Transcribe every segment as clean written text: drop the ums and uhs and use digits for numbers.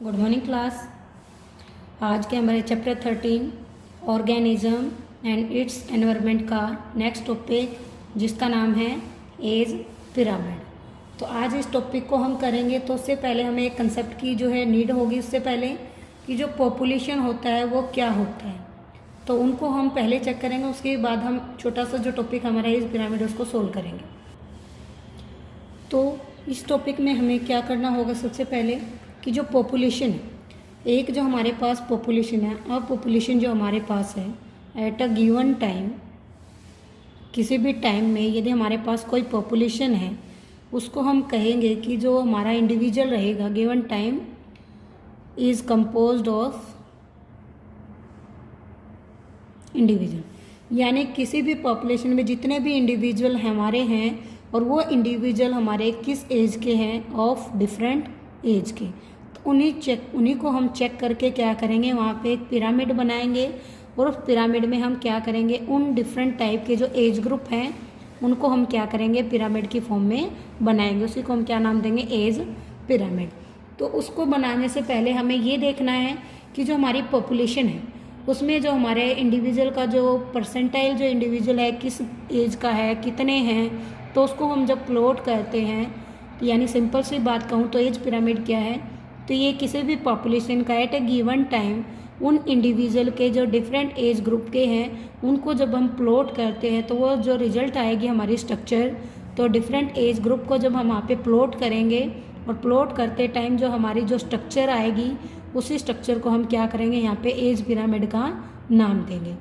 Good morning class. आज के हमारे chapter 13 organism and it's environment का नेक्स्ट टॉपिक जिसका नाम है एज पिरामिड। तो आज इस टॉपिक को हम करेंगे तो उससे पहले हमें एक कंसेप्ट की जो है नीड होगी, उससे पहले कि जो पॉपुलेशन होता है वो क्या होता है, तो उनको हम पहले चेक करेंगे। उसके बाद हम छोटा सा जो टॉपिक हमारा एज पिरामिड उसको सोल्व करेंगे। तो इस टॉपिक में हमें क्या करना होगा, सबसे पहले कि जो पॉपुलेशन है, एक जो हमारे पास पॉपुलेशन है, अब पॉपुलेशन जो हमारे पास है एट अ गिवन टाइम, किसी भी टाइम में यदि हमारे पास कोई पॉपुलेशन है उसको हम कहेंगे कि जो हमारा इंडिविजुअल रहेगा given time is composed of individual, यानी किसी भी पॉपुलेशन में जितने भी इंडिविजुअल हमारे हैं और वो इंडिविजुअल हमारे किस एज के हैं, ऑफ डिफरेंट एज के, तो उन्हीं को हम चेक करके क्या करेंगे, वहाँ पे एक पिरामिड बनाएंगे और उस पिरामिड में हम क्या करेंगे, उन डिफरेंट टाइप के जो एज ग्रुप हैं उनको हम क्या करेंगे, पिरामिड की फॉर्म में बनाएंगे। उसी को हम क्या नाम देंगे, एज पिरामिड। तो उसको बनाने से पहले हमें ये देखना है कि जो हमारी पॉपुलेशन है उसमें जो हमारे इंडिविजुअल का जो परसेंटाइल जो इंडिविजुअल है किस एज का है, कितने हैं, तो उसको हम जब प्लॉट करते हैं, यानी सिंपल सी बात कहूँ तो एज पिरामिड क्या है, तो ये किसी भी पॉपुलेशन का एट ए गिवन टाइम उन इंडिविजुअल के जो डिफरेंट एज ग्रुप के हैं उनको जब हम प्लॉट करते हैं तो वो जो रिजल्ट आएगी हमारी स्ट्रक्चर, तो डिफरेंट एज ग्रुप को जब हम वहाँ पे प्लॉट करेंगे और प्लॉट करते टाइम जो हमारी जो स्ट्रक्चर आएगी उसी स्ट्रक्चर को हम क्या करेंगे, यहाँ पे एज पिरामिड का नाम देंगे।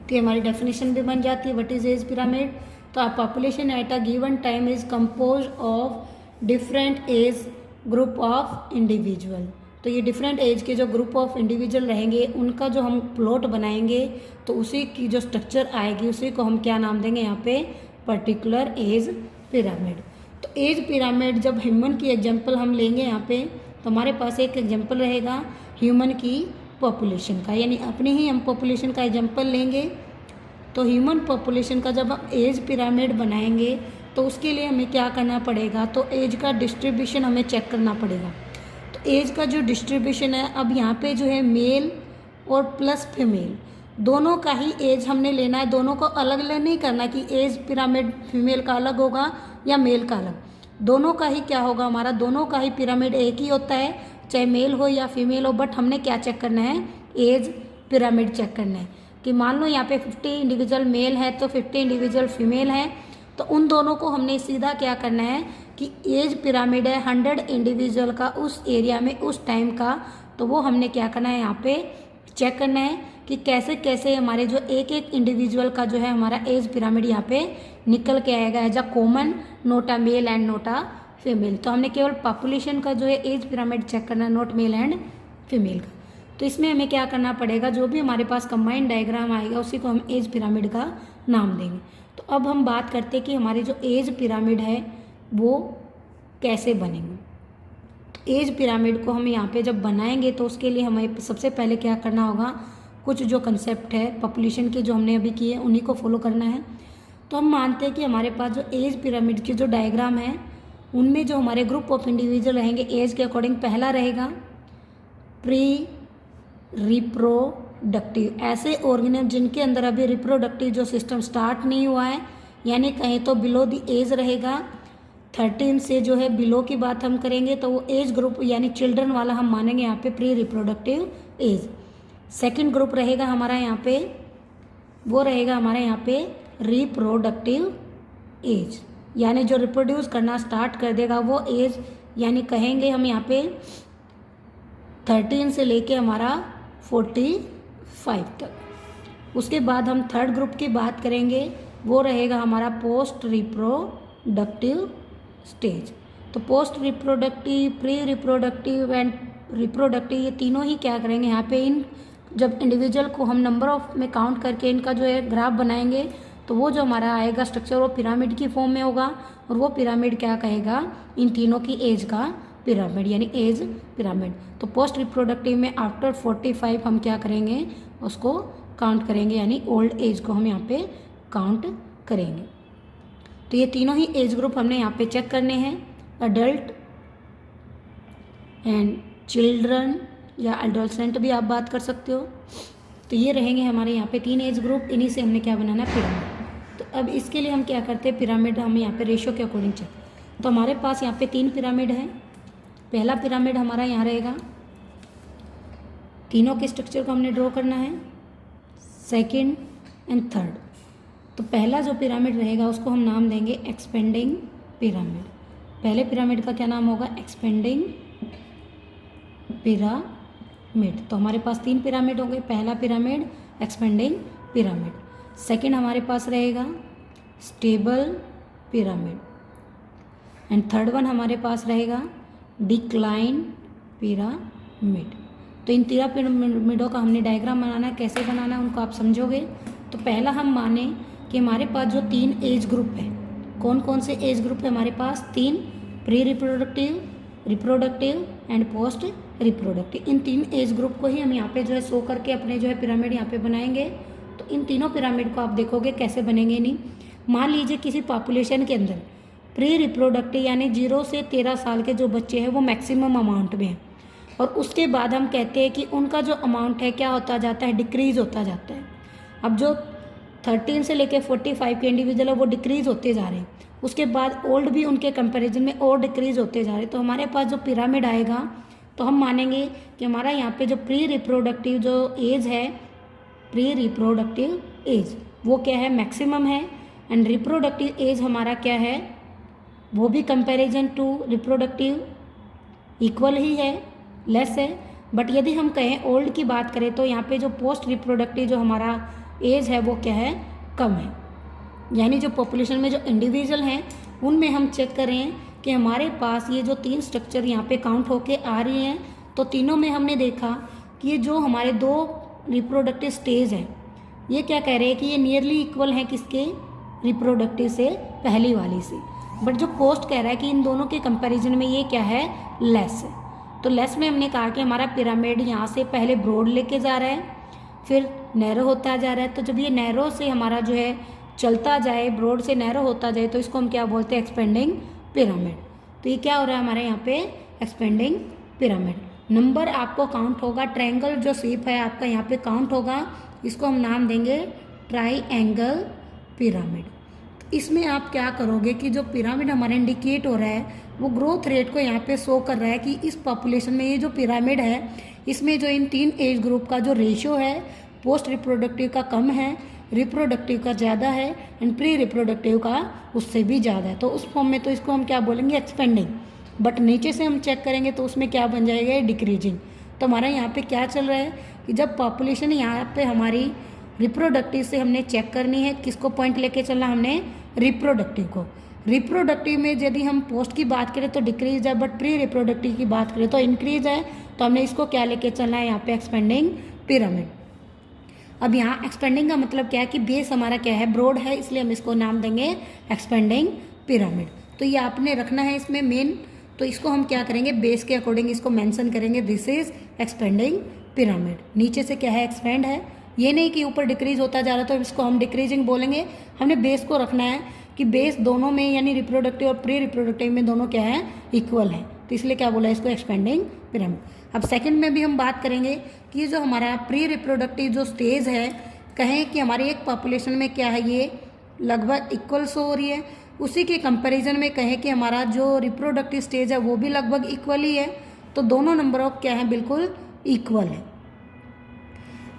तो हमारी डेफिनेशन भी बन जाती है, व्हाट इज एज पिरामिड। तो a population at a given time is compose of different age group of individual. तो ये डिफरेंट एज के जो ग्रुप ऑफ इंडिविजुअल रहेंगे उनका जो हम प्लॉट बनाएंगे तो उसी की जो स्ट्रक्चर आएगी उसी को हम क्या नाम देंगे, यहाँ पे पर्टिकुलर एज पिरामिड। तो एज पिरामिड जब ह्यूमन की एग्जांपल हम लेंगे यहाँ पे, तो हमारे पास एक एग्जांपल रहेगा ह्यूमन की पॉपुलेशन का, यानी अपनी ही हम पॉपुलेशन का एग्जांपल लेंगे। तो ह्यूमन पॉपुलेशन का जब हम एज पिरामिड बनाएंगे तो उसके लिए हमें क्या करना पड़ेगा, तो एज का डिस्ट्रीब्यूशन हमें चेक करना पड़ेगा। तो एज का जो डिस्ट्रीब्यूशन है, अब यहाँ पे जो है मेल और प्लस फीमेल दोनों का ही एज हमने लेना है, दोनों को अलग अलग नहीं करना कि एज पिरामिड फीमेल का अलग होगा या मेल का अलग, दोनों का ही क्या होगा, हमारा दोनों का ही पिरामिड एक ही होता है, चाहे मेल हो या फीमेल हो। बट हमने क्या चेक करना है, एज पिरामिड चेक करना है कि मान लो यहाँ पे 50 इंडिविजुअल मेल है तो 50 इंडिविजुअल फीमेल है, तो उन दोनों को हमने सीधा क्या करना है कि एज पिरामिड है 100 इंडिविजुअल का उस एरिया में उस टाइम का, तो वो हमने क्या करना है, यहाँ पे चेक करना है कि कैसे कैसे हमारे जो एक एक इंडिविजुअल का जो है हमारा एज पिरामिड यहाँ पे निकल के आएगा as a common, not a male and not a female. तो हमने केवल पॉपुलेशन का जो है एज पिरामिड चेक करना है, नोट मेल एंड फीमेल का। तो इसमें हमें क्या करना पड़ेगा, जो भी हमारे पास कंबाइंड डायग्राम आएगा उसी को हम एज पिरामिड का नाम देंगे। तो अब हम बात करते हैं कि हमारे जो एज पिरामिड है वो कैसे बनेंगे। तो एज पिरामिड को हम यहाँ पे जब बनाएंगे तो उसके लिए हमें सबसे पहले क्या करना होगा, कुछ जो कंसेप्ट है पॉपुलेशन के जो हमने अभी किए उन्हीं को फॉलो करना है। तो हम मानते हैं कि हमारे पास जो एज पिरामिड के जो डायग्राम है उनमें जो हमारे ग्रुप ऑफ इंडिविजुअल रहेंगे एज के अकॉर्डिंग, पहला रहेगा प्री रिप्रोडक्टिव, ऐसे ऑर्गेनिज्म जिनके अंदर अभी रिप्रोडक्टिव जो सिस्टम स्टार्ट नहीं हुआ है, यानी कहें तो बिलो द एज रहेगा 13 से जो है बिलो की बात हम करेंगे तो वो एज ग्रुप यानी चिल्ड्रन वाला हम मानेंगे यहाँ पे pre reproductive age. Second group रहेगा हमारा यहाँ पे, वो रहेगा हमारा यहाँ पे रिप्रोडक्टिव एज, यानी जो रिप्रोड्यूस करना स्टार्ट कर देगा वो एज, यानी कहेंगे हम यहाँ पे 13 से लेके हमारा 45 तक। उसके बाद हम थर्ड ग्रुप की बात करेंगे, वो रहेगा हमारा पोस्ट रिप्रोडक्टिव स्टेज। तो post reproductive, pre reproductive and reproductive, ये तीनों ही क्या करेंगे यहाँ पे, इन जब इंडिविजुअल को हम नंबर ऑफ में काउंट करके इनका जो है ग्राफ बनाएंगे तो वो जो हमारा आएगा स्ट्रक्चर वो पिरामिड की फॉर्म में होगा, और वो पिरामिड क्या कहेगा, इन तीनों की एज का पिरामिड, यानी एज पिरामिड। तो पोस्ट रिप्रोडक्टिव में आफ्टर 45 हम क्या करेंगे, उसको काउंट करेंगे, यानी ओल्ड एज को हम यहाँ पे काउंट करेंगे। तो ये तीनों ही एज ग्रुप हमने यहाँ पे चेक करने हैं, अडल्ट एंड चिल्ड्रन या एडोलसेंट भी आप बात कर सकते हो। तो ये रहेंगे हमारे यहाँ पे 3 एज ग्रुप, इन्हीं से हमने क्या बनाना है, पिरामिड। तो अब इसके लिए हम क्या करते हैं, पिरामिड हम यहाँ पे रेशो के अकॉर्डिंग चेक। तो हमारे पास यहाँ पे 3 पिरामिड हैं। पहला पिरामिड हमारा यहाँ रहेगा, तीनों के स्ट्रक्चर को हमने ड्रॉ करना है, सेकेंड एंड थर्ड। तो पहला जो पिरामिड रहेगा उसको हम नाम देंगे एक्सपेंडिंग पिरामिड। पहले पिरामिड का क्या नाम होगा, एक्सपेंडिंग पिरामिड। तो हमारे पास 3 पिरामिड होंगे, पहला पिरामिड एक्सपेंडिंग पिरामिड, सेकेंड हमारे पास रहेगा stable pyramid, and third one हमारे पास रहेगा डिक्लाइन पिरामिड। तो इन 3 पिरामिडों का हमने डायग्राम बनाना है, कैसे बनाना है उनको आप समझोगे। तो पहला हम माने कि हमारे पास जो 3 एज ग्रुप है, कौन कौन से एज ग्रुप है हमारे पास, 3, pre reproductive, reproductive and post reproductive. In 3 age group को ही हम यहाँ पे जो है शो करके अपने जो है पिरामिड यहाँ पे बनाएंगे। तो इन तीनों पिरामिड को आप देखोगे कैसे बनेंगे। नहीं, मान लीजिए किसी पॉपुलेशन के अंदर प्री रिप्रोडक्टिव यानी 0 से 13 साल के जो बच्चे हैं वो मैक्सिमम अमाउंट में हैं, और उसके बाद हम कहते हैं कि उनका जो अमाउंट है क्या होता जाता है, डिक्रीज होता जाता है। अब जो 13 से लेकर 45 के इंडिविजुअल है वो डिक्रीज होते जा रहे हैं, उसके बाद ओल्ड भी उनके कंपैरिजन में और डिक्रीज होते जा रहे हैं। तो हमारे पास जो पिरामिड आएगा तो हम मानेंगे कि हमारा यहाँ पे जो प्री रिप्रोडक्टिव जो एज है, प्री रिप्रोडक्टिव एज वो क्या है, मैक्सिमम है, एंड रिप्रोडक्टिव एज हमारा क्या है, वो भी कंपैरिजन टू रिप्रोडक्टिव इक्वल ही है, लेस है। बट यदि हम कहें ओल्ड की बात करें तो यहाँ पे जो पोस्ट रिप्रोडक्टिव जो हमारा एज है वो क्या है, कम है। यानी जो पॉपुलेशन में जो इंडिविजुअल हैं उनमें हम चेक करें कि हमारे पास ये जो 3 स्ट्रक्चर यहाँ पे काउंट होके आ रही हैं, तो तीनों में हमने देखा कि ये जो हमारे 2 रिप्रोडक्टिव स्टेज हैं ये क्या कह रहे हैं कि ये नियरली इक्वल हैं किसके, रिप्रोडक्टिव से पहली वाली से। बट जो पोस्ट कह रहा है कि इन दोनों के कंपैरिजन में ये क्या है, लेस है। तो लेस में हमने कहा कि हमारा पिरामिड यहाँ से पहले ब्रॉड लेके जा रहा है, फिर नैरो होता जा रहा है। तो जब ये नैरो से हमारा जो है चलता जाए, ब्रॉड से नैरो होता जाए, तो इसको हम क्या बोलते हैं, एक्सपेंडिंग पिरामिड। तो ये क्या हो रहा है हमारे यहाँ पे, एक्सपेंडिंग पिरामिड। नंबर आपको काउंट होगा, ट्रायंगल जो शेप है आपका यहाँ पे काउंट होगा, इसको हम नाम देंगे ट्राइएंगल पिरामिड। इसमें आप क्या करोगे कि जो पिरामिड हमारा इंडिकेट हो रहा है वो ग्रोथ रेट को यहाँ पे शो कर रहा है कि इस पॉपुलेशन में ये जो पिरामिड है इसमें जो इन 3 एज ग्रुप का जो रेशियो है, पोस्ट रिप्रोडक्टिव का कम है, रिप्रोडक्टिव का ज़्यादा है, एंड प्री रिप्रोडक्टिव का उससे भी ज़्यादा है। तो उस फॉर्म में तो इसको हम क्या बोलेंगे, एक्सपेंडिंग। बट नीचे से हम चेक करेंगे तो उसमें क्या बन जाएगा, डिक्रीजिंग। तो हमारा यहाँ पे क्या चल रहा है कि जब पॉपुलेशन यहाँ पे हमारी रिप्रोडक्टिव से हमने चेक करनी है, किसको पॉइंट लेके चलना, हमने रिप्रोडक्टिव को। रिप्रोडक्टिव में यदि हम पोस्ट की बात करें तो डिक्रीज है, बट प्री रिप्रोडक्टिव की बात करें तो इंक्रीज है। तो हमने इसको क्या लेके चलना है, यहाँ पे एक्सपेंडिंग पिरामिड। अब यहाँ एक्सपेंडिंग का मतलब क्या है कि बेस हमारा क्या है, ब्रॉड है, इसलिए हम इसको नाम देंगे एक्सपेंडिंग पिरामिड। तो ये आपने रखना है इसमें मेन। तो इसको हम क्या करेंगे, बेस के अकॉर्डिंग इसको मेंशन करेंगे, दिस इज एक्सपेंडिंग पिरामिड। नीचे से क्या है, एक्सपेंड है, ये नहीं कि ऊपर डिक्रीज होता जा रहा तो इसको हम डिक्रीजिंग बोलेंगे। हमने बेस को रखना है कि बेस दोनों में यानी रिप्रोडक्टिव और प्री रिप्रोडक्टिव में दोनों क्या है, इक्वल है। तो इसलिए क्या बोला इसको, एक्सपेंडिंग पिरामिड। अब सेकंड में भी हम बात करेंगे कि ये जो हमारा प्री रिप्रोडक्टिव जो स्टेज है, कहें कि हमारी एक पॉपुलेशन में क्या है, ये लगभग इक्वल शो हो रही है, उसी के कंपैरिजन में कहें कि हमारा जो रिप्रोडक्टिव स्टेज है वो भी लगभग इक्वल ही है। तो दोनों नंबर ऑफ क्या है, बिल्कुल इक्वल है।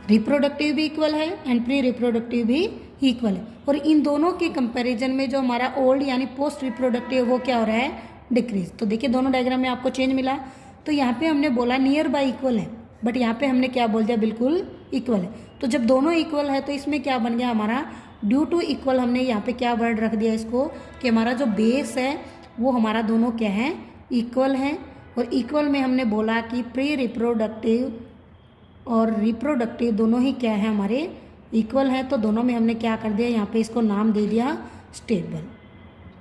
रिप्रोडक्टिव भी इक्वल है एंड प्री रिप्रोडक्टिव भी इक्वल है। और इन दोनों के कंपैरिजन में जो हमारा ओल्ड यानी पोस्ट रिप्रोडक्टिव वो क्या हो रहा है, डिक्रीज। तो देखिए दोनों डायग्राम में आपको चेंज मिला। तो यहाँ पे हमने बोला नियर बाय इक्वल है, बट यहाँ पे हमने क्या बोल दिया, बिल्कुल इक्वल है। तो जब दोनों इक्वल है तो इसमें क्या बन गया हमारा, ड्यू टू इक्वल हमने यहाँ पे क्या वर्ड रख दिया इसको कि हमारा जो बेस है वो हमारा दोनों क्या है, इक्वल है। और इक्वल में हमने बोला कि प्री रिप्रोडक्टिव और रिप्रोडक्टिव दोनों ही क्या है, हमारे इक्वल है। तो दोनों में हमने क्या कर दिया, यहाँ पे इसको नाम दे दिया स्टेबल।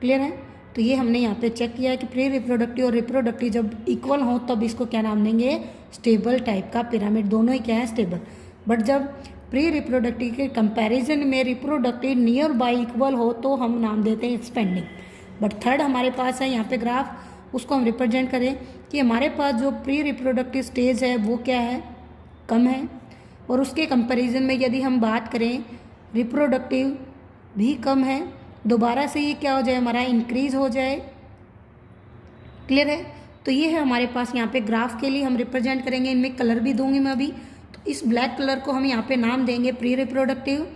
क्लियर है। तो ये हमने यहाँ पे चेक किया कि प्री रिप्रोडक्टिव और रिप्रोडक्टिव जब इक्वल हो तब इसको क्या नाम देंगे, स्टेबल टाइप का पिरामिड। दोनों ही क्या है, स्टेबल। बट जब प्री रिप्रोडक्टिव के कंपैरिजन में रिप्रोडक्टिव नियर बाय इक्वल हो तो हम नाम देते हैं एक्सपेंडिंग। बट थर्ड हमारे पास है यहाँ पे ग्राफ, उसको हम रिप्रेजेंट करें कि हमारे पास जो प्री रिप्रोडक्टिव स्टेज है वो क्या है, कम है, और उसके कंपैरिजन में यदि हम बात करें रिप्रोडक्टिव भी कम है, दोबारा से ये क्या हो जाए, हमारा इंक्रीज हो जाए। क्लियर है? तो ये है हमारे पास यहाँ पे ग्राफ के लिए हम रिप्रेजेंट करेंगे। इनमें कलर भी दूंगी मैं अभी। तो इस ब्लैक कलर को हम यहाँ पे नाम देंगे प्री रिप्रोडक्टिव,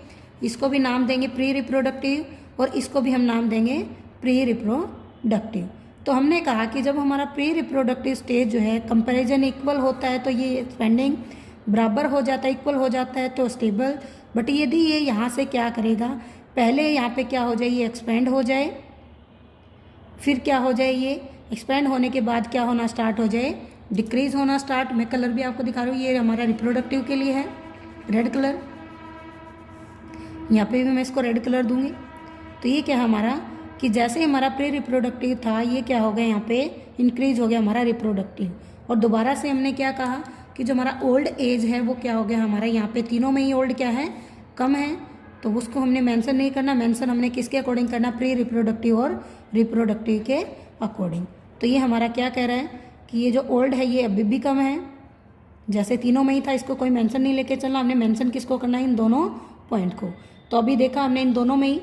इसको भी नाम देंगे प्री रिप्रोडक्टिव, और इसको भी हम नाम देंगे प्री रिप्रोडक्टिव। तो हमने कहा कि जब हमारा प्री रिप्रोडक्टिव स्टेज जो है कंपैरिजन इक्वल होता है तो ये एक्सपेंडिंग बराबर हो जाता है, इक्वल हो जाता है तो स्टेबल। बट यदि ये यहाँ से क्या करेगा, पहले यहाँ पे क्या हो जाए, ये एक्सपेंड हो जाए, फिर क्या हो जाए, ये एक्सपेंड होने के बाद क्या होना स्टार्ट हो जाए, डिक्रीज होना स्टार्ट। मैं कलर भी आपको दिखा रहा हूँ, ये हमारा रिप्रोडक्टिव के लिए है रेड कलर, यहाँ पे भी मैं इसको रेड कलर दूंगी। तो ये क्या है हमारा कि जैसे हमारा प्री रिप्रोडक्टिव था ये क्या हो गया, यहाँ पे इंक्रीज हो गया हमारा रिप्रोडक्टिव। और दोबारा से हमने क्या कहा कि जो हमारा ओल्ड एज है वो क्या हो गया हमारा, यहाँ पे तीनों में ही ओल्ड क्या है, कम है। तो उसको हमने मेंशन नहीं करना, मेंशन हमने किसके अकॉर्डिंग करना, प्री रिप्रोडक्टिव और रिप्रोडक्टिव के अकॉर्डिंग। तो ये हमारा क्या कह रहा है कि ये जो ओल्ड है ये अभी भी कम है, जैसे तीनों में ही था, इसको कोई मेंशन नहीं लेके चलना, हमने मेंशन किसको करना है, इन दोनों पॉइंट को। तो अभी देखा हमने इन दोनों में ही,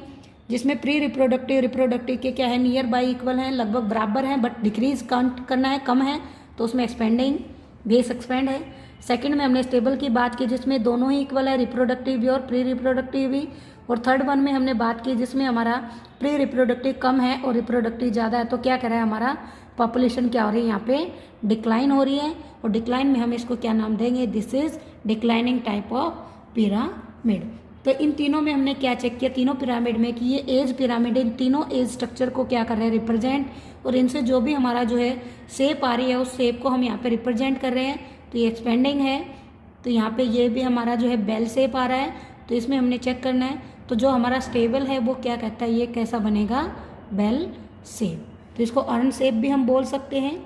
जिसमें प्री रिप्रोडक्टिव रिप्रोडक्टिव के क्या है, नियर बाई इक्वल हैं, लगभग बराबर हैं, बट डिक्रीज काउंट करना है, कम है, तो उसमें एक्सपेंडिंग बेस एक्सपेंड है। सेकंड में हमने स्टेबल की बात की जिसमें दोनों ही इक्वल है, रिप्रोडक्टिव भी और प्री रिप्रोडक्टिव भी। और थर्ड वन में हमने बात की जिसमें हमारा प्री रिप्रोडक्टिव कम है और रिप्रोडक्टिव ज़्यादा है। तो क्या कह रहा है, हमारा पॉपुलेशन क्या हो रही है, यहाँ पे डिक्लाइन हो रही है। और डिक्लाइन में हम इसको क्या नाम देंगे, this is declining type of pyramid. तो इन तीनों में हमने क्या चेक किया, तीनों पिरामिड में, कि ये एज पिरामिड, इन तीनों एज स्ट्रक्चर को क्या कर रहे हैं, रिप्रेजेंट। और इनसे जो भी हमारा जो है शेप आ रही है उस शेप को हम यहाँ पे रिप्रेजेंट कर रहे हैं। तो ये एक्सपेंडिंग है, तो यहाँ पे ये भी हमारा जो है बेल शेप आ रहा है, तो इसमें हमने चेक करना है। तो जो हमारा स्टेबल है वो क्या कहता है, ये कैसा बनेगा, बेल शेप। तो इसको अर्न शेप भी हम बोल सकते हैं,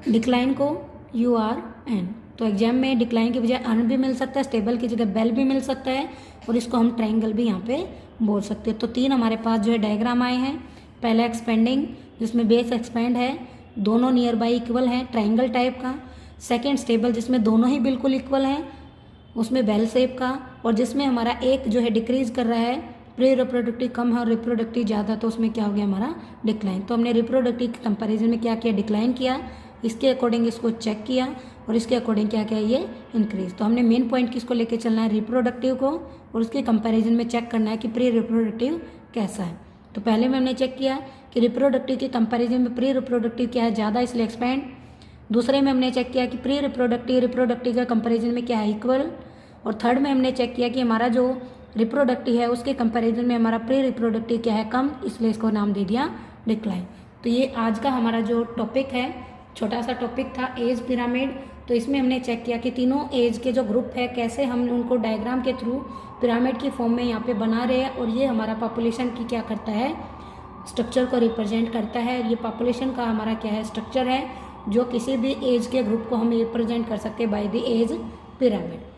डिक्लाइन को URN। तो एग्जाम में डिक्लाइन की बजाय अर्न भी मिल सकता है, स्टेबल की जगह बेल भी मिल सकता है, और इसको हम ट्रायंगल भी यहाँ पे बोल सकते हैं। तो तीन हमारे पास जो है डायग्राम आए हैं। पहला एक्सपेंडिंग जिसमें बेस एक्सपेंड है, दोनों नियर बाई इक्वल हैं, ट्रायंगल टाइप का। सेकेंड स्टेबल जिसमें दोनों ही बिल्कुल इक्वल हैं, उसमें बेल शेप का। और जिसमें हमारा एक जो है डिक्रीज कर रहा है, प्री रिप्रोडक्टिव कम है और रिप्रोडक्टिव ज़्यादा, तो उसमें क्या हो गया हमारा, डिक्लाइन। तो हमने रिप्रोडक्टिव के कंपैरिजन में क्या किया, डिक्लाइन किया, इसके अकॉर्डिंग इसको चेक किया, और इसके अकॉर्डिंग क्या किया, ये इंक्रीज। तो हमने मेन पॉइंट किसको लेके चलना है, रिप्रोडक्टिव को, और उसके कंपैरिजन में चेक करना है कि प्री रिप्रोडक्टिव कैसा है। तो पहले में हमने चेक किया कि रिप्रोडक्टिव के कंपैरिजन में प्री रिप्रोडक्टिव क्या है, ज़्यादा, इसलिए एक्सपेंड। दूसरे में हमने चेक किया कि प्री रिप्रोडक्टिव रिप्रोडक्टिव का कंपैरिजन में क्या है, इक्वल। और थर्ड में हमने चेक किया कि हमारा जो रिप्रोडक्टिव है उसके कंपैरिजन में हमारा प्री रिप्रोडक्टिव क्या है, कम, इसलिए इसको नाम दे दिया डिक्लाइन। तो ये आज का हमारा जो टॉपिक है, छोटा सा टॉपिक था, एज पिरामिड। तो इसमें हमने चेक किया कि तीनों एज के जो ग्रुप है कैसे हम उनको डायग्राम के थ्रू पिरामिड की फॉर्म में यहाँ पे बना रहे हैं, और ये हमारा पॉपुलेशन की क्या करता है, स्ट्रक्चर को रिप्रेजेंट करता है। ये पॉपुलेशन का हमारा क्या है, स्ट्रक्चर है, जो किसी भी एज के ग्रुप को हम रिप्रेजेंट कर सकते हैं बाय द एज पिरामिड।